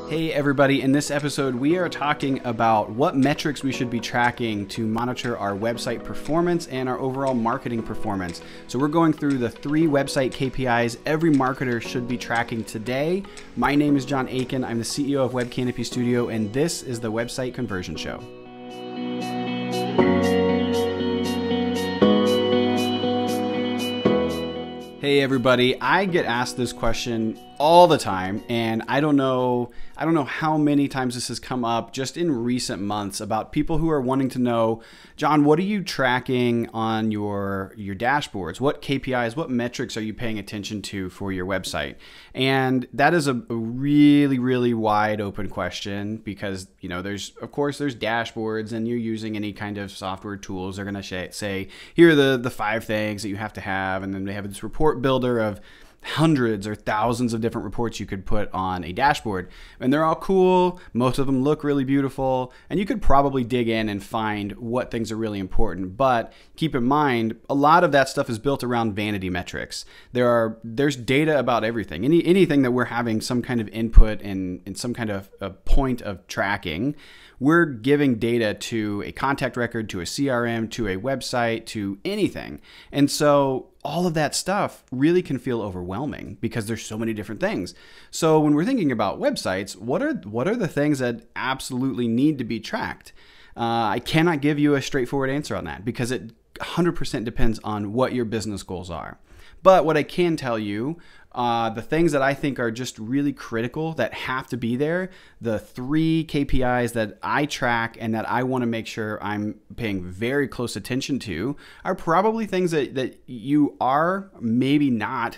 Hey everybody, in this episode we are talking about what metrics we should be tracking to monitor our website performance and our overall marketing performance. So we're going through the 3 website KPIs every marketer should be tracking today. My name is John Aikin, I'm the CEO of Web Canopy Studio, and this is the Website Conversion Show. Hey everybody, I get asked this question all the time, and I don't know how many times this has come up just in recent months about people who are wanting to know, John, what are you tracking on your dashboards? What KPIs, what metrics are you paying attention to for your website? And that is a really, really wide open question because, you know, there's dashboards and you're using any kind of software tools. They're going to say, here are the 5 things that you have to have. And then they have this report builder of hundreds or thousands of different reports you could put on a dashboard, and they're all cool. Most of them look really beautiful, and you could probably dig in and find what things are really important. But keep in mind, a lot of that stuff is built around vanity metrics. There's data about everything. Anything that we're having some kind of input in some kind of a point of tracking, we're giving data to a contact record, to a CRM, to a website, to anything. And so all of that stuff really can feel overwhelming because there's so many different things. So when we're thinking about websites, what are the things that absolutely need to be tracked? I cannot give you a straightforward answer on that because it 100% depends on what your business goals are. But what I can tell you, the things that I think are just really critical that have to be there, the 3 KPIs that I track and that I want to make sure I'm paying very close attention to are probably things that you are maybe not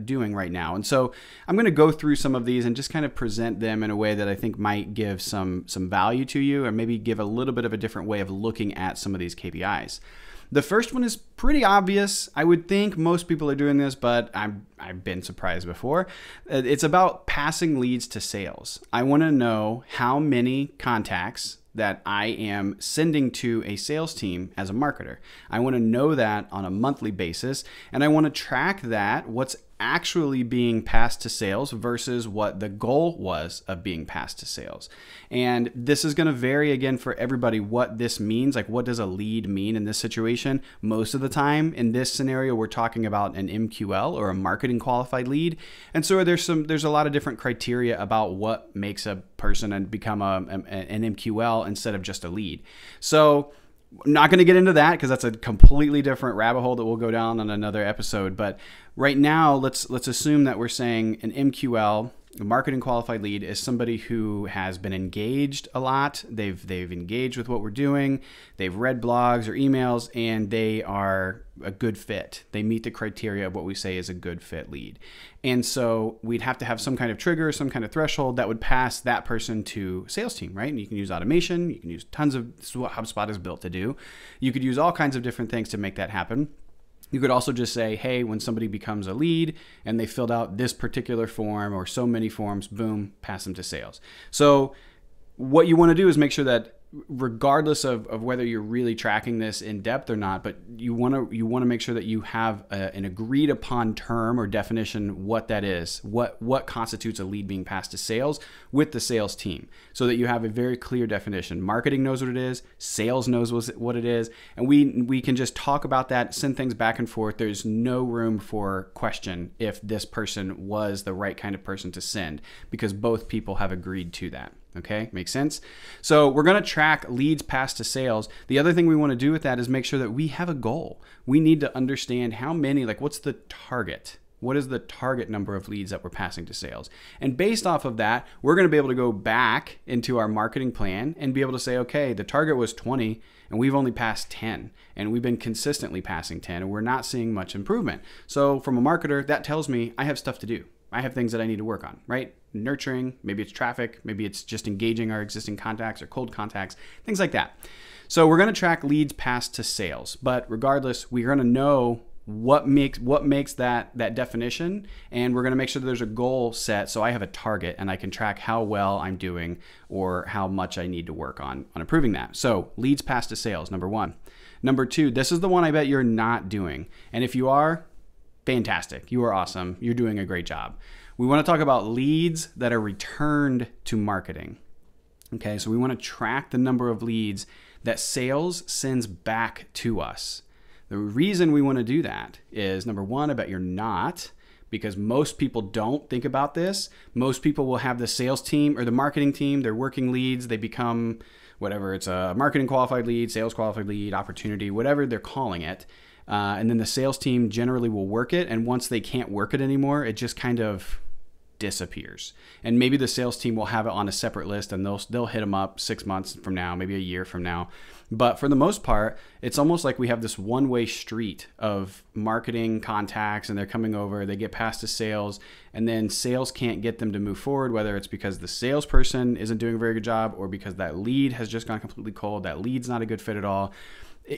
doing right now. And so I'm going to go through some of these and just kind of present them in a way that I think might give some value to you, or maybe give a little bit of a different way of looking at some of these KPIs. The first one is pretty obvious. I would think most people are doing this, but I've been surprised before. It's about passing leads to sales. I want to know how many contacts that I am sending to a sales team as a marketer. I want to know that on a monthly basis, and I want to track that, what's actually being passed to sales versus what the goal was of being passed to sales. And this is going to vary again for everybody what this means. Like, what does a lead mean in this situation? Most of the time in this scenario, we're talking about an MQL, or a marketing qualified lead. And so there's a lot of different criteria about what makes a person and become an MQL instead of just a lead. So I'm not going to get into that because that's a completely different rabbit hole that we'll go down on another episode. But right now, let's assume that we're saying an MQL, a marketing qualified lead, is somebody who has been engaged a lot. They've engaged with what we're doing. They've read blogs or emails, and they are a good fit. They meet the criteria of what we say is a good fit lead. And so we'd have to have some kind of trigger, some kind of threshold that would pass that person to sales team, right? And you can use automation. You can use tons of, this is what HubSpot is built to do. You could use all kinds of different things to make that happen. You could also just say, hey, when somebody becomes a lead and they filled out this particular form or so many forms, boom, pass them to sales. So what you want to do is make sure that regardless of whether you're really tracking this in depth or not, but you want to make sure that you have an agreed upon term or definition what that is, what constitutes a lead being passed to sales with the sales team, so that you have a very clear definition. Marketing knows what it is, sales knows what it is, and we can just talk about that, send things back and forth. There's no room for question if this person was the right kind of person to send, because both people have agreed to that. Okay, makes sense? So we're going to track leads passed to sales. The other thing we want to do with that is make sure that we have a goal. We need to understand how many, like, what's the target? What is the target number of leads that we're passing to sales? And based off of that, we're going to be able to go back into our marketing plan and be able to say, okay, the target was 20 and we've only passed 10, and we've been consistently passing 10, and we're not seeing much improvement. So from a marketer, that tells me I have stuff to do. I have things that I need to work on, right? Nurturing, maybe it's traffic, maybe it's just engaging our existing contacts or cold contacts, things like that. So we're going to track leads passed to sales, but regardless, we're going to know what makes that definition, and we're going to make sure that there's a goal set so I have a target and I can track how well I'm doing or how much I need to work on improving that. So leads passed to sales, number 1. Number 2, this is the one I bet you're not doing, and if you are, fantastic, you are awesome, you're doing a great job. We want to talk about leads that are returned to marketing. Okay, so we want to track the number of leads that sales sends back to us. The reason we want to do that is, number one, I bet you're not, because most people don't think about this. Most people will have the sales team or the marketing team, they're working leads, they become whatever, it's a marketing qualified lead, sales qualified lead, opportunity, whatever they're calling it. And then the sales team generally will work it. And once they can't work it anymore, it just kind of disappears. And maybe the sales team will have it on a separate list and they'll hit them up 6 months from now, maybe a year from now. But for the most part, it's almost like we have this one-way street of marketing contacts, and they're coming over, they get past to sales, and then sales can't get them to move forward, whether it's because the salesperson isn't doing a very good job or because that lead has just gone completely cold, that lead's not a good fit at all.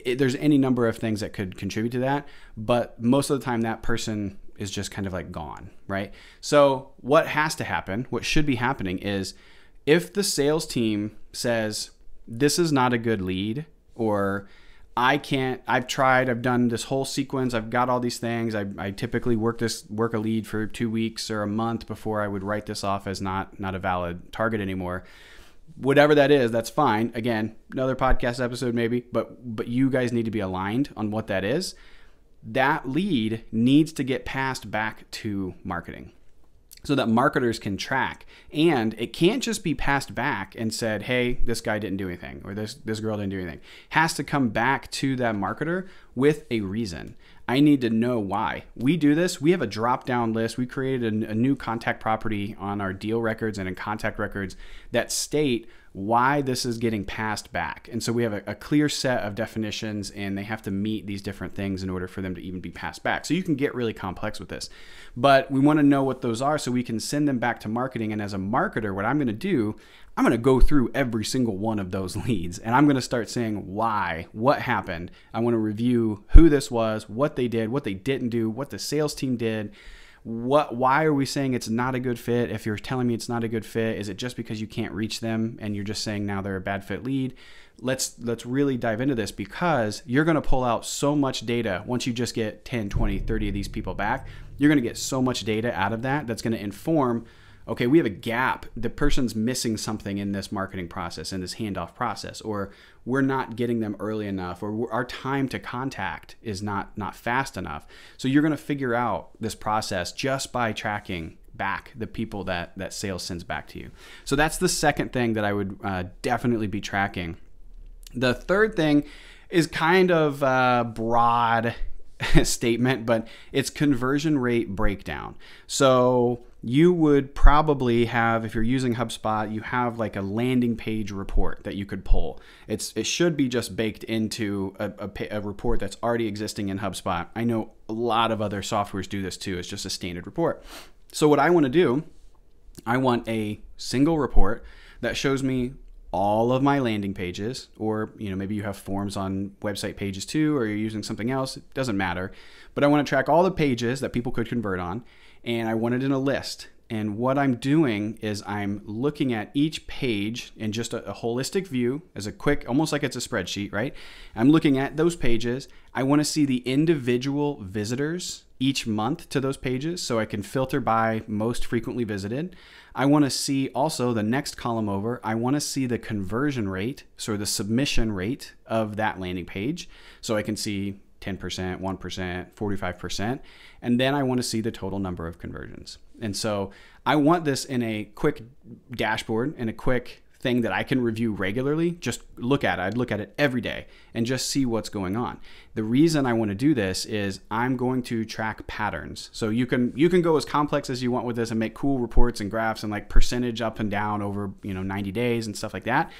There's any number of things that could contribute to that, but most of the time that person is just kind of like gone, right? So what has to happen, what should be happening is, if the sales team says, this is not a good lead, or I've tried, I've done this whole sequence, I've got all these things, I typically work a lead for 2 weeks or a month before I would write this off as not a valid target anymore. Whatever that is, that's fine. Again, another podcast episode maybe, but you guys need to be aligned on what that is. That lead needs to get passed back to marketing so that marketers can track. And it can't just be passed back and said, hey, this guy didn't do anything, or this girl didn't do anything. It has to come back to that marketer with a reason. I need to know why. We do this. We have a drop-down list. We created a new contact property on our deal records and in contact records that state why this is getting passed back. And so we have a clear set of definitions, and they have to meet these different things in order for them to even be passed back. So you can get really complex with this, but we want to know what those are so we can send them back to marketing. And as a marketer, what I'm going to do, I'm going to go through every single one of those leads, and I'm going to start saying why, what happened. I want to review who this was, what they did, what they didn't do, what the sales team did. Why are we saying it's not a good fit? If you're telling me it's not a good fit, is it just because you can't reach them and you're just saying now they're a bad fit lead? Let's really dive into this, because you're going to pull out so much data once you just get 10, 20, 30 of these people back. You're going to get so much data out of that that's going to inform, okay, we have a gap. The person's missing something in this marketing process, in this handoff process, or we're not getting them early enough, or our time to contact is not fast enough. So you're going to figure out this process just by tracking back the people that sales sends back to you. So that's the second thing that I would definitely be tracking. The third thing is kind of a broad statement, but it's conversion rate breakdown. So you would probably have, if you're using HubSpot, you have like a landing page report that you could pull. It should be just baked into a report that's already existing in HubSpot. I know a lot of other softwares do this too. It's just a standard report. So what I want to do, I want a single report that shows me all of my landing pages, or maybe you have forms on website pages too, or you're using something else. It doesn't matter. But I want to track all the pages that people could convert on, and I want it in a list. And what I'm doing is I'm looking at each page in just a holistic view, as a quick, almost like it's a spreadsheet, right? I'm looking at those pages. I want to see the individual visitors each month to those pages so I can filter by most frequently visited. I want to see also the next column over, I want to see the conversion rate, so the submission rate of that landing page, so I can see 10%, 1%, 45%, and then I want to see the total number of conversions. And so I want this in a quick dashboard, in a quick thing that I can review regularly. Just look at it. I'd look at it every day and just see what's going on. The reason I want to do this is I'm going to track patterns. So you can go as complex as you want with this and make cool reports and graphs and like percentage up and down over 90 days and stuff like that.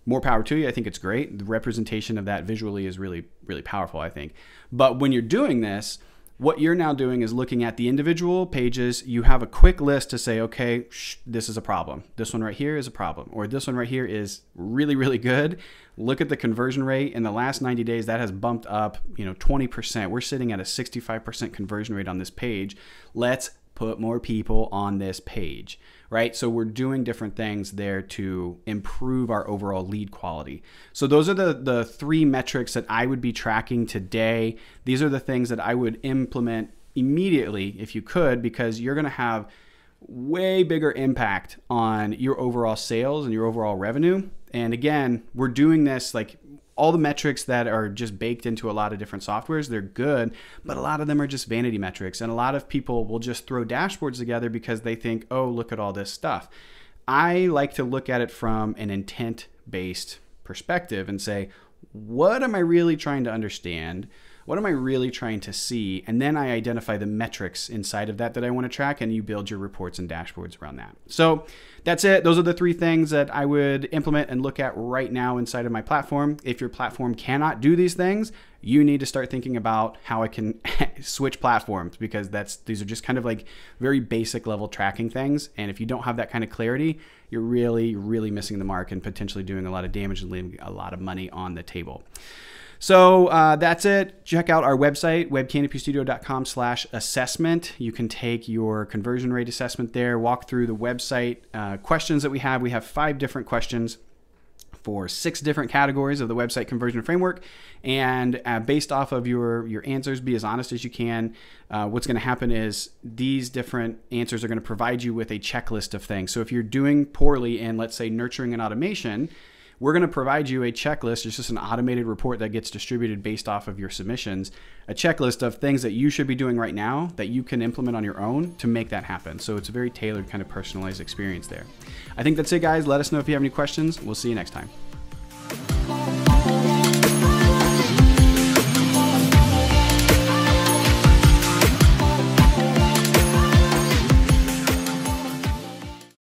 More power to you. I think it's great. The representation of that visually is really, really powerful, I think. But when you're doing this, what you're now doing is looking at the individual pages. You have a quick list to say, okay, this is a problem. This one right here is a problem. Or this one right here is really, really good. Look at the conversion rate. In the last 90 days, that has bumped up 20%. We're sitting at a 65% conversion rate on this page. Let's put more people on this page, right? So we're doing different things there to improve our overall lead quality. So those are the three metrics that I would be tracking today. These are the things that I would implement immediately if you could, because you're going to have way bigger impact on your overall sales and your overall revenue. And again, we're doing this like all the metrics that are just baked into a lot of different softwares, they're good, but a lot of them are just vanity metrics. And a lot of people will just throw dashboards together because they think, oh, look at all this stuff. I like to look at it from an intent-based perspective and say, what am I really trying to understand? What am I really trying to see? And then I identify the metrics inside of that I want to track, and you build your reports and dashboards around that. So that's it. Those are the 3 things that I would implement and look at right now inside of my platform. If your platform cannot do these things, you need to start thinking about how I can switch platforms, because these are just kind of like very basic level tracking things. And if you don't have that kind of clarity, you're really, really missing the mark and potentially doing a lot of damage and leaving a lot of money on the table. So that's it. Check out our website, webcanopystudio.com/assessment. You can take your conversion rate assessment there, walk through the website questions that we have. We have 5 different questions for 6 different categories of the website conversion framework. And based off of your answers, be as honest as you can. What's going to happen is these different answers are going to provide you with a checklist of things. So if you're doing poorly in, let's say, nurturing and automation, we're going to provide you a checklist. It's just an automated report that gets distributed based off of your submissions, a checklist of things that you should be doing right now that you can implement on your own to make that happen. So it's a very tailored kind of personalized experience there. I think that's it, guys. Let us know if you have any questions. We'll see you next time.